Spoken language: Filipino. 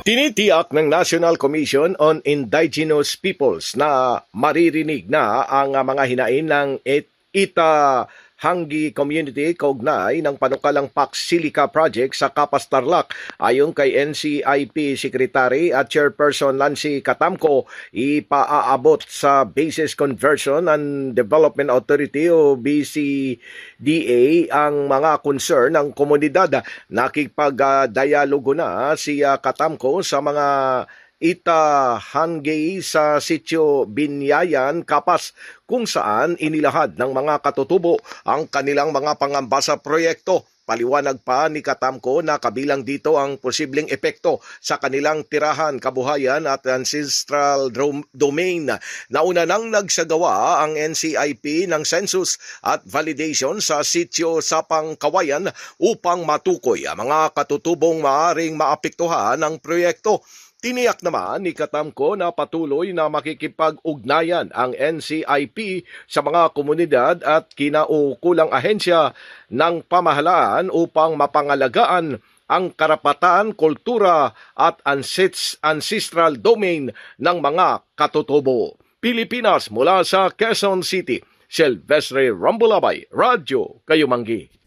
Tinitiyak ng National Commission on Indigenous Peoples na maririnig na ang mga hinain ng Ita-Hangi Community kaugnay ng panukalang Pax Silica Project sa Capas Tarlac. Ayon kay NCIP Secretary at Chairperson Lancy Catamco, ipaaabot sa Bases Conversion and Development Authority o BCDA ang mga concern ng komunidad. Nakipag-dialogo na si Catamco sa mga Ita-Hangi sa Sitio Binyayan, Capas, kung saan inilahad ng mga katutubo ang kanilang mga pangamba sa proyekto. Paliwanag pa ni Catamco na kabilang dito ang posibleng epekto sa kanilang tirahan, kabuhayan at ancestral domain. Nauna nang nagsagawa ang NCIP ng census at validation sa sitio Sapang Kawayan upang matukoy ang mga katutubong maaaring maapektuhan ng proyekto. Tiniyak naman ni Catamco na patuloy na makikipag-ugnayan ang NCIP sa mga komunidad at kinaukulang ahensya ng pamahalaan upang mapangalagaan ang karapatan, kultura at ancestral domain ng mga katutubo. Pilipinas mula sa Quezon City, Silvestre Rambulabay, Radyo Kayumanggi.